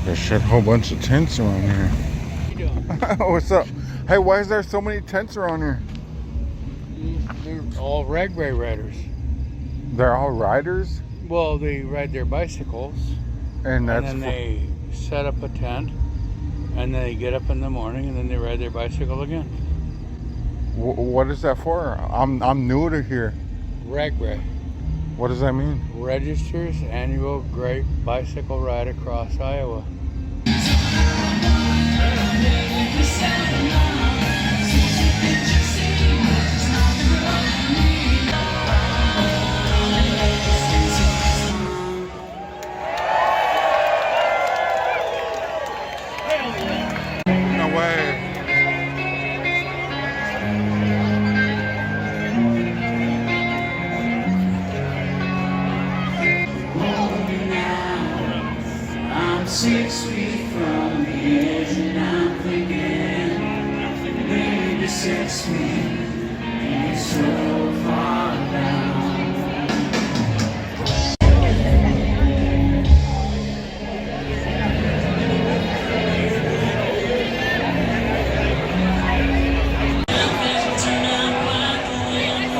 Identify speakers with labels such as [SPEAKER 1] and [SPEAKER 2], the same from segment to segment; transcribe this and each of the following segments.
[SPEAKER 1] There's a whole bunch of tents around here.
[SPEAKER 2] How you doing?
[SPEAKER 1] What's up? Hey, why is there so many tents around here?
[SPEAKER 2] They're all ragway riders.
[SPEAKER 1] They're all riders?
[SPEAKER 2] Well, they ride their bicycles,
[SPEAKER 1] And that's
[SPEAKER 2] then they set up a tent, and then they get up in the morning, and then they ride their bicycle again.
[SPEAKER 1] What is that for? I'm new to here.
[SPEAKER 2] Ragway
[SPEAKER 1] What does that mean?
[SPEAKER 2] registers annual great bicycle ride across Iowa.
[SPEAKER 1] No way.
[SPEAKER 3] I'm 6 feet from the edge and I'm thinking maybe 6 feet and it's so far down.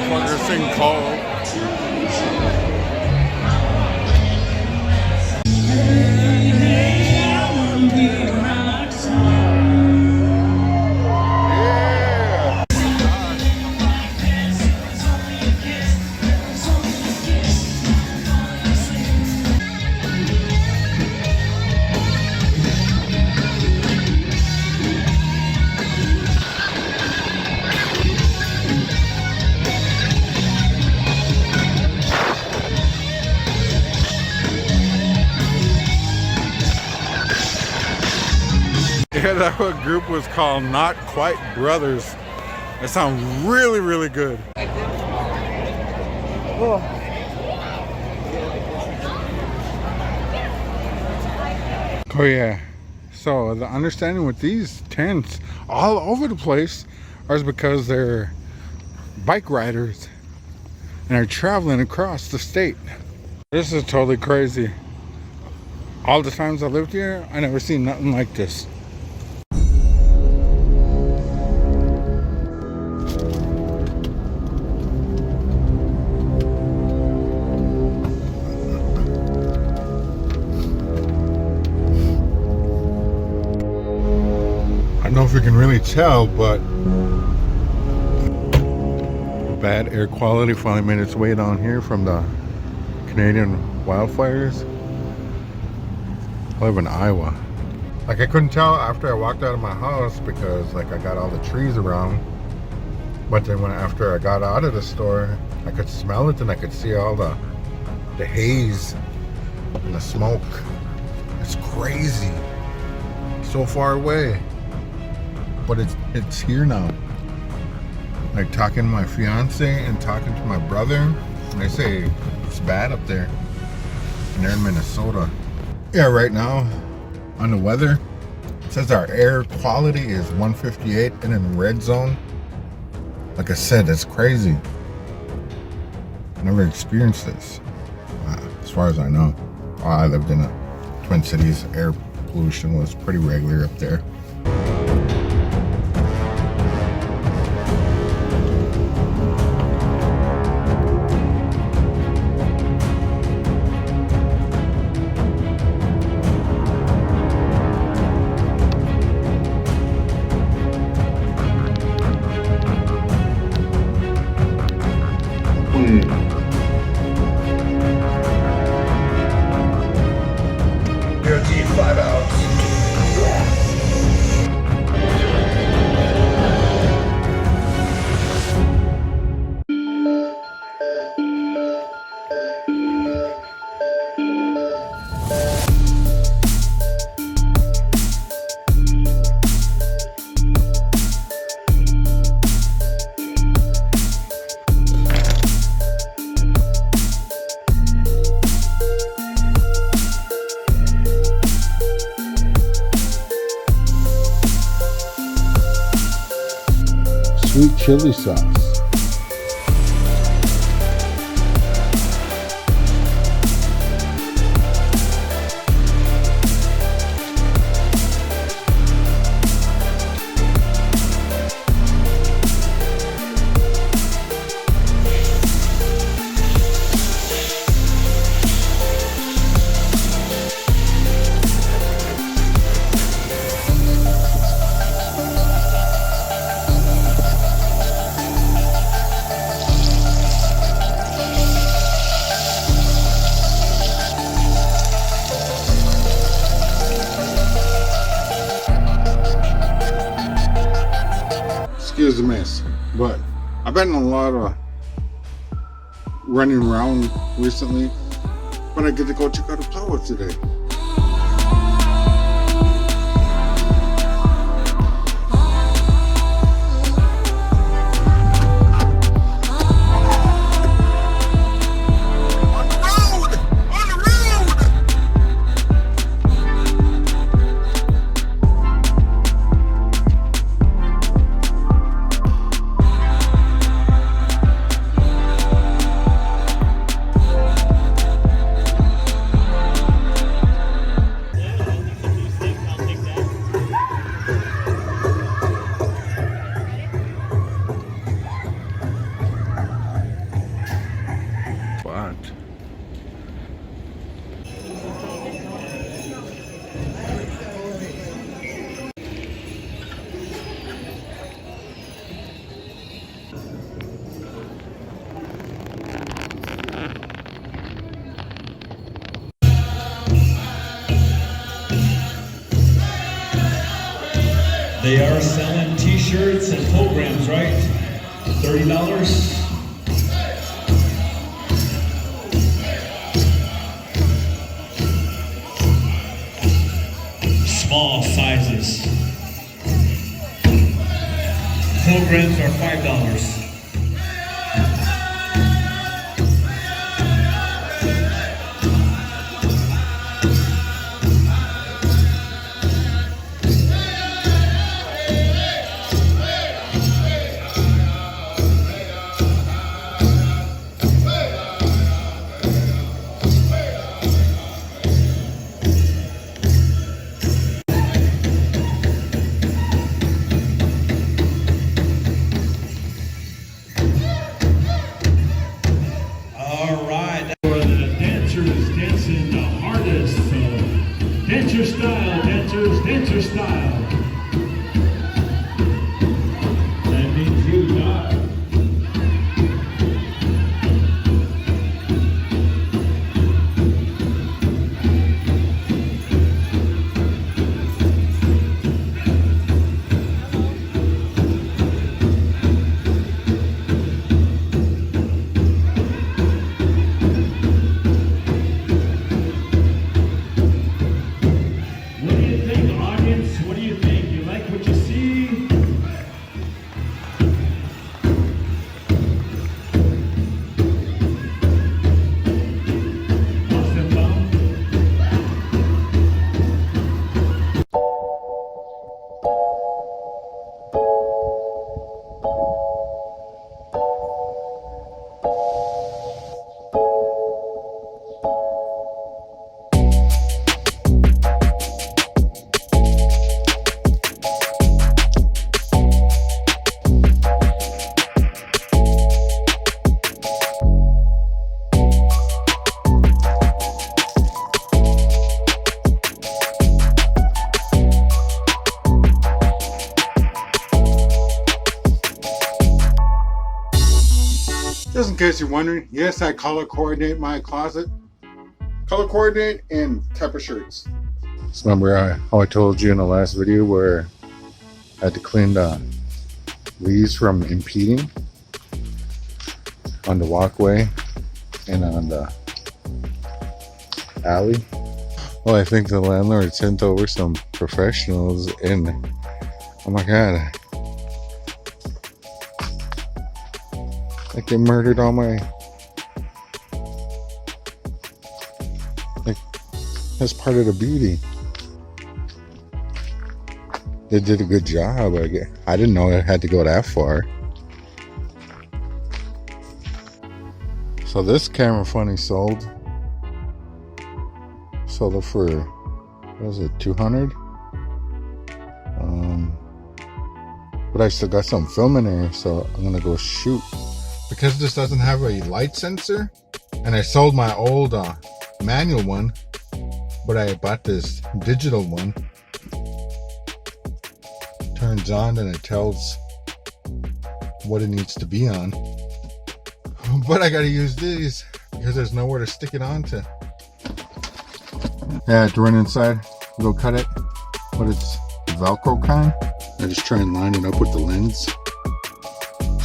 [SPEAKER 1] Motherfucker sing call. Yeah, that group was called Not Quite Brothers. That sounds really, really good. Oh yeah. So the understanding with these tents all over the place is because they're bike riders and are traveling across the state. This is totally crazy. All the times I lived here, I never seen nothing like this. I don't know if you can really tell, but bad air quality finally made its way down here from the Canadian wildfires. I live in Iowa. Like I couldn't tell after I walked out of my house because like I got all the trees around. But then after I got out of the store, I could smell it and I could see all the haze and the smoke. It's crazy. So far away. But it's here now. Like talking to my fiance and talking to my brother, and they say it's bad up there. And they're in Minnesota. Yeah, right now on the weather, it says our air quality is 158 and in the red zone. Like I said, it's crazy. Never experienced this, as far as I know. I lived in Twin Cities. Air pollution was pretty regular up there.
[SPEAKER 4] Guaranteed 5 hours.
[SPEAKER 1] Sweet chili sauce. I've been in a lot of running around recently, but I get to go check out a plow today.
[SPEAKER 5] They are selling t-shirts and programs, right? $30. Small sizes. Programs are $5. Dancer style. That means you die.
[SPEAKER 1] Just in case you're wondering, yes, I color coordinate my closet. Color coordinate and type of shirts. So remember how I told you in the last video where I had to clean the leaves from impeding on the walkway and on the alley? Well, I think the landlord sent over some professionals and oh my god, like they murdered all my, like, that's part of the beauty. They did a good job. I didn't know it had to go that far. So this camera funny sold it for, what was it, 200? But I still got some film in there, so I'm gonna go shoot. Because this doesn't have a light sensor, and I sold my old manual one, but I bought this digital one. Turns on and it tells what it needs to be on. But I gotta use these because there's nowhere to stick it onto. Yeah, I had to run inside, go cut it, but it's Velcro kind. I just try and line it up with the lens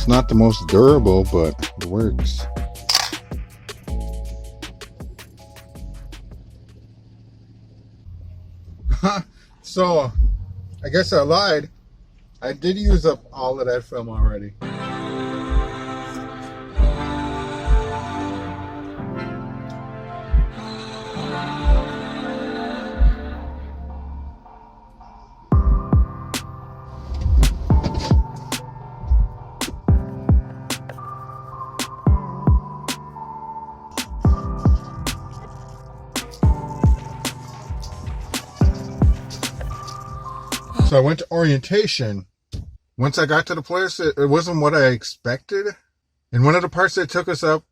[SPEAKER 1] It's not the most durable, but it works. So, I guess I lied. I did use up all of that film already. So I went to orientation. Once I got to the place, it wasn't what I expected. And one of the parts that took us up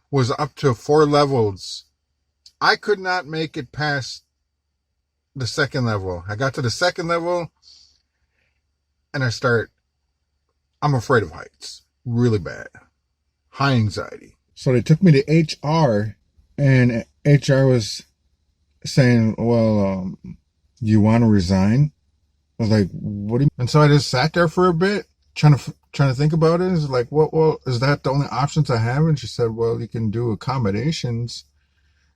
[SPEAKER 1] was up to 4 levels. I could not make it past the second level. I got to the second level and I'm afraid of heights. Really bad. High anxiety. So they took me to HR, and HR was saying, well, you want to resign? I was like, what do you mean? And so I just sat there for a bit, trying to think about it. It's like, well, is that the only options I have? And she said, well, you can do accommodations.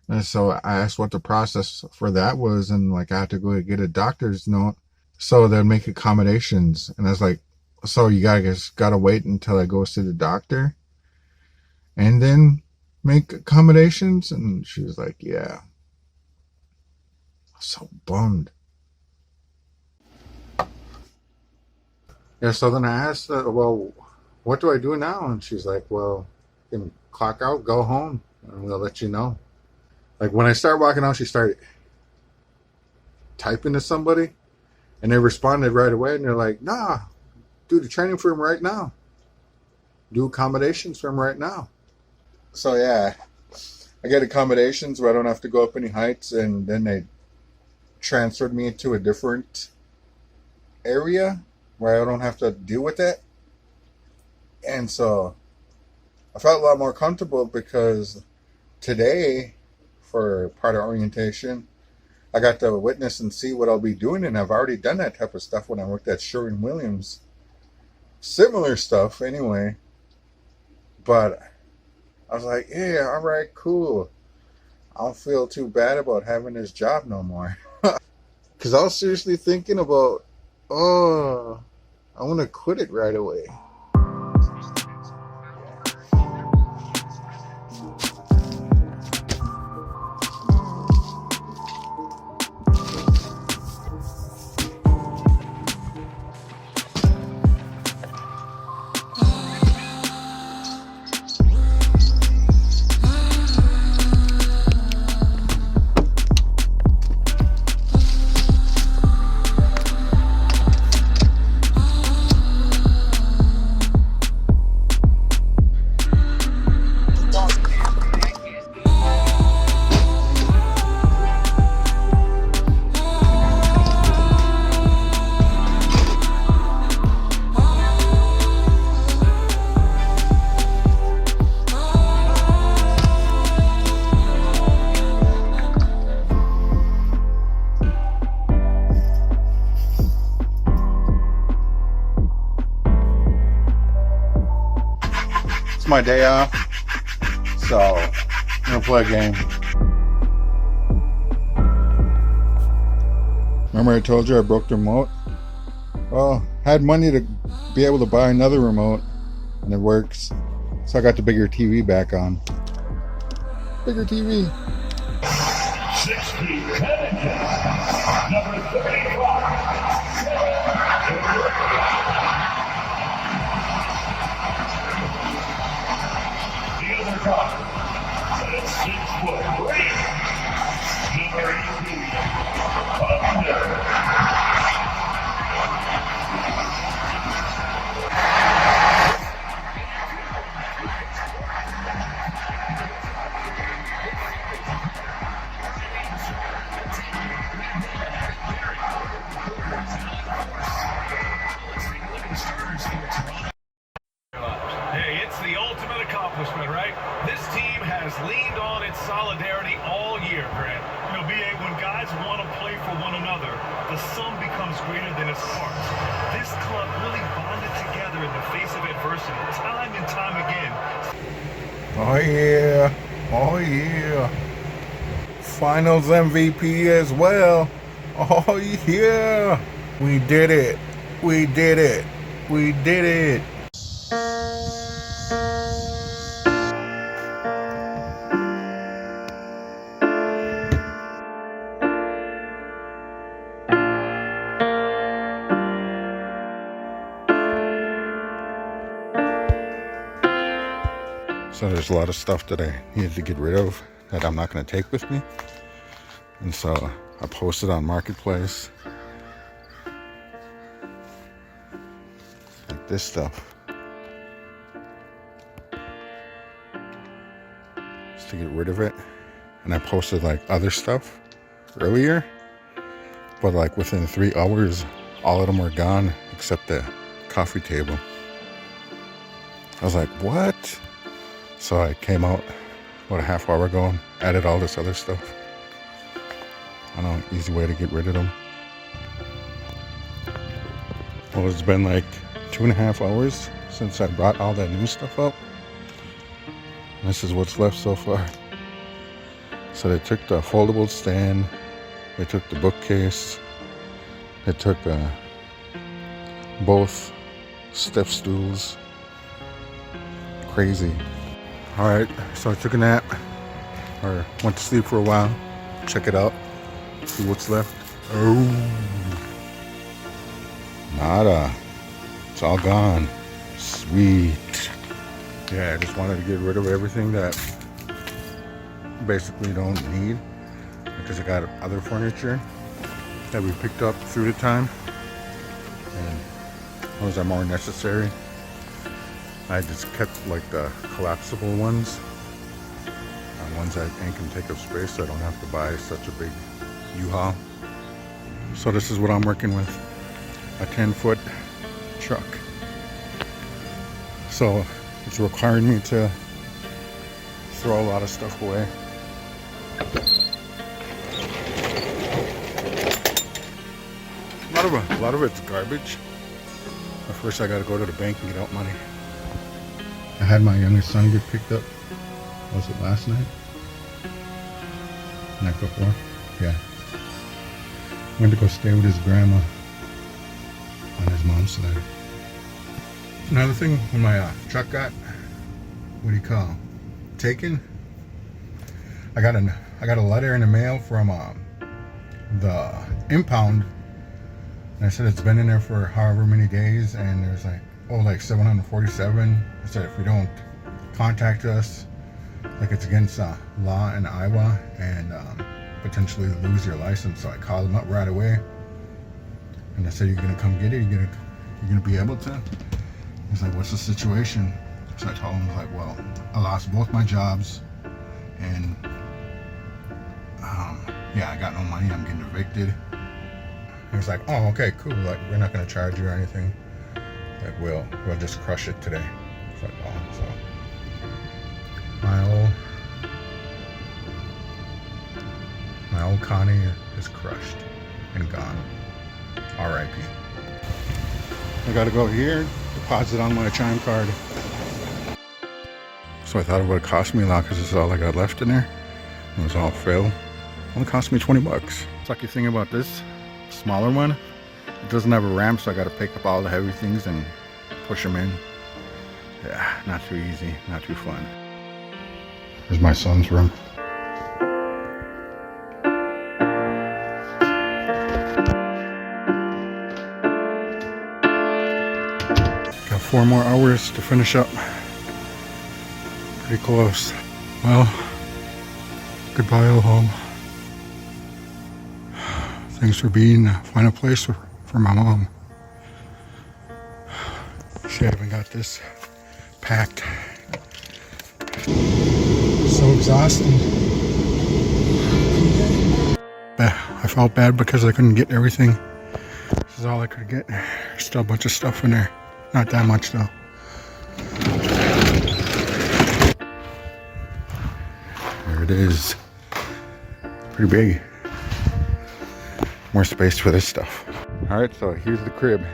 [SPEAKER 1] And so I asked what the process for that was, and like I had to go get a doctor's note so they'd make accommodations. And I was like, so you gotta wait until I go see the doctor and then make accommodations? And she was like, yeah. I was so bummed. Yeah, so then I asked her, well, what do I do now? And she's like, well, you can clock out, go home, and we'll let you know. Like, when I started walking out, she started typing to somebody, and they responded right away, and they're like, nah, do the training for him right now. Do accommodations for him right now. So, yeah, I get accommodations where I don't have to go up any heights, and then they transferred me to a different area where I don't have to deal with that. And so I felt a lot more comfortable because today, for part of orientation, I got to witness and see what I'll be doing, and I've already done that type of stuff when I worked at Sherwin-Williams. Similar stuff anyway. But I was like, yeah, all right, cool. I don't feel too bad about having this job no more. Because I was seriously thinking about, oh, I want to quit it right away. It's my day off, so I'm gonna play a game. Remember I told you I broke the remote? Well, I had money to be able to buy another remote, and it works. So I got the bigger TV back on. Bigger TV.
[SPEAKER 5] 60 number 35. The other top, at 6 foot, number 18, Thunder.
[SPEAKER 6] Hey, it's the ultimate accomplishment, right? This team has leaned on its solidarity all year, Grant.
[SPEAKER 5] You know, B.A., when guys want to play for one another, the sum becomes greater than its parts. This club really bonded together
[SPEAKER 6] in the face of adversity, time and time again.
[SPEAKER 1] Oh yeah, oh yeah. Finals MVP as well. Oh yeah. We did it. We did it. We did it. So there's a lot of stuff that I needed to get rid of that I'm not going to take with me. And so I posted on Marketplace. Like this stuff. Just to get rid of it. And I posted like other stuff earlier. But like within 3 hours, all of them were gone except the coffee table. I was like, what? So I came out about a half hour ago and added all this other stuff. I know, easy way to get rid of them. Well, it's been like 2.5 hours since I brought all that new stuff up. And this is what's left so far. So they took the foldable stand, they took the bookcase, they took both step stools. Crazy. Alright, so I took a nap, or went to sleep for a while, check it out, see what's left. Oh, nada, it's all gone. Sweet. Yeah, I just wanted to get rid of everything that basically don't need, because I got other furniture that we picked up through the time, and those are more necessary. I just kept like the collapsible ones, ones that ain't gonna take up space, so I don't have to buy such a big U-Haul. So this is what I'm working with, a 10-foot truck. So it's requiring me to throw a lot of stuff away. A lot of it's garbage. But first I gotta go to the bank and get out money. I had my youngest son get picked up. Was it last night? Night before? Yeah. Went to go stay with his grandma on his mom's side. Another thing, when my truck got, what do you call, taken, I got a letter in the mail from the impound, and I said it's been in there for however many days, and there's like, oh, like 747. I said if we don't contact us, like it's against law in Iowa, and potentially lose your license. So I called them up right away, and I said, you're gonna come get it? You're gonna be able to? He's like, what's the situation? So I told him, like, well, I lost both my jobs, and yeah, I got no money. I'm getting evicted. He was like, oh, okay, cool. Like, we're not gonna charge you or anything. Like, we'll just crush it today. It's like, oh, so my old Connie is crushed and gone. R.I.P. I gotta go here, deposit on my chime card. So I thought it would cost me a lot because this is all I got left in there. It was all filled. It only cost me 20 bucks. Sucky thing about this smaller one, it doesn't have a ramp, so I gotta pick up all the heavy things and push them in. Yeah, not too easy, not too fun. Here's my son's room. Got 4 more hours to finish up. Pretty close. Well, goodbye, old home. Thanks for being a final place for my mom. Shit, I haven't got this packed. So exhausting. I felt bad because I couldn't get everything. This is all I could get. There's still a bunch of stuff in there. Not that much though. There it is. Pretty big. More space for this stuff. Alright, so here's the crib.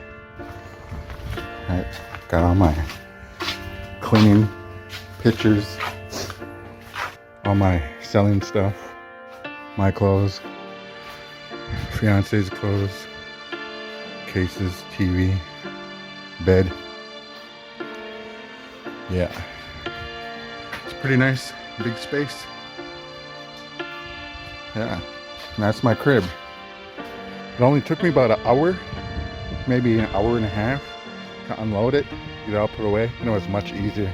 [SPEAKER 1] Alright, Got all my cleaning pictures, all my selling stuff, my clothes, fiance's clothes, cases, TV, bed. Yeah, it's pretty nice, big space. Yeah, and that's my crib. It only took me about an hour, maybe an hour and a half to unload it, get it all put away, and it was much easier.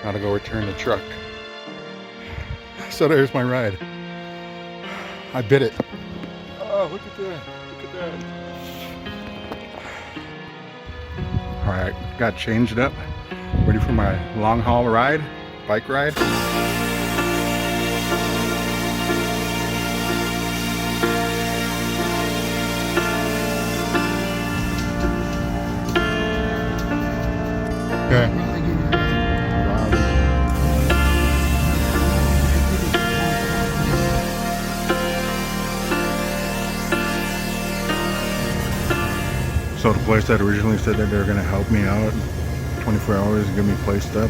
[SPEAKER 1] Now to go return the truck. So there's my ride. I bit it. Oh, look at that, look at that. All right, got changed up, ready for my long haul ride, bike ride. Okay. So the place that originally said that they were going to help me out 24 hours and get me placed up,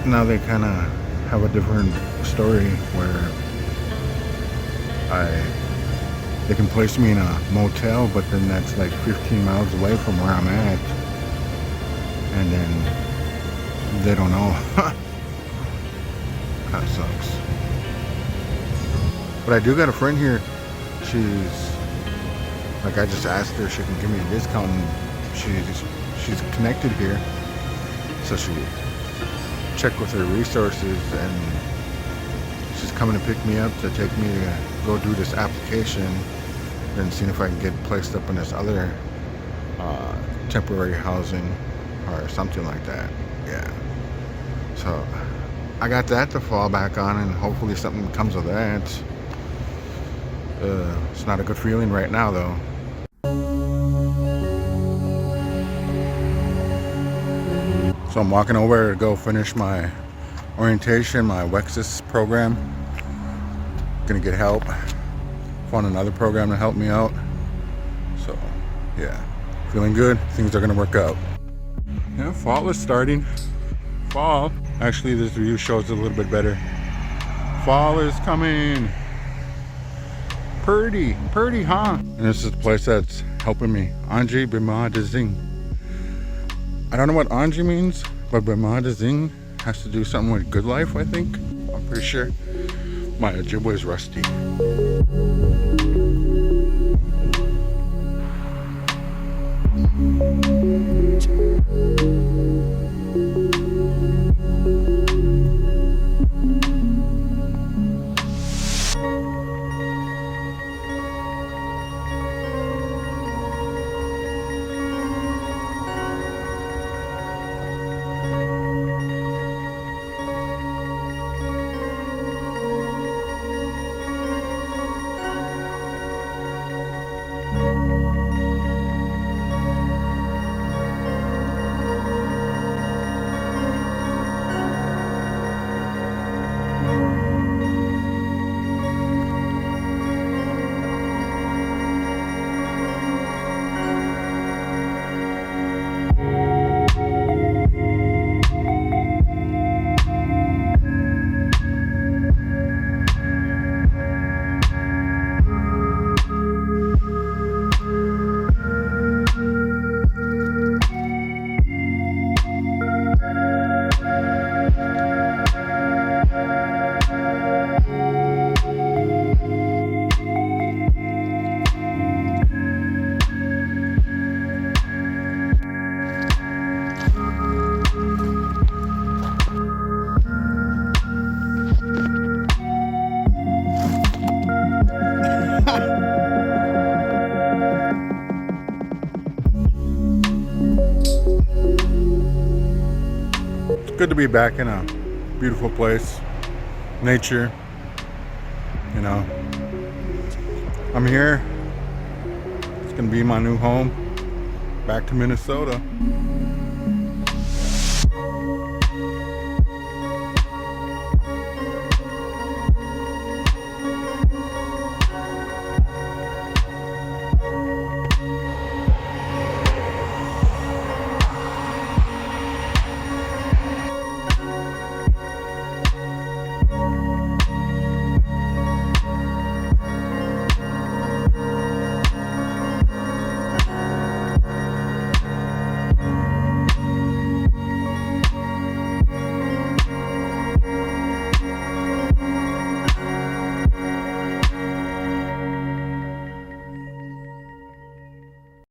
[SPEAKER 1] now they kind of have a different story where they can place me in a motel, but then that's like 15 miles away from where I'm at, and then they don't know. That sucks. But I do got a friend here. She's like, I just asked her if she can give me a discount, and she's connected here, so she checked with her resources, and she's coming to pick me up to take me to go do this application, then seeing if I can get placed up in this other temporary housing or something like that. Yeah, so I got that to fall back on, and hopefully something comes of that. It's not a good feeling right now though. So I'm walking over to go finish my orientation, my Wexus program. Gonna get help. Found another program to help me out. So yeah, feeling good. Things are gonna work out. Yeah, fall is starting. Fall. Actually, this view shows it a little bit better. Fall is coming. Pretty, huh? And this is the place that's helping me. Anji Bima Dezing. I don't know what Anji means, but Bima Dezing has to do something with good life, I think. I'm pretty sure. My Ojibwe is rusty. Good to be back in a beautiful place, nature, you know. I'm here. It's gonna be my new home, back to Minnesota.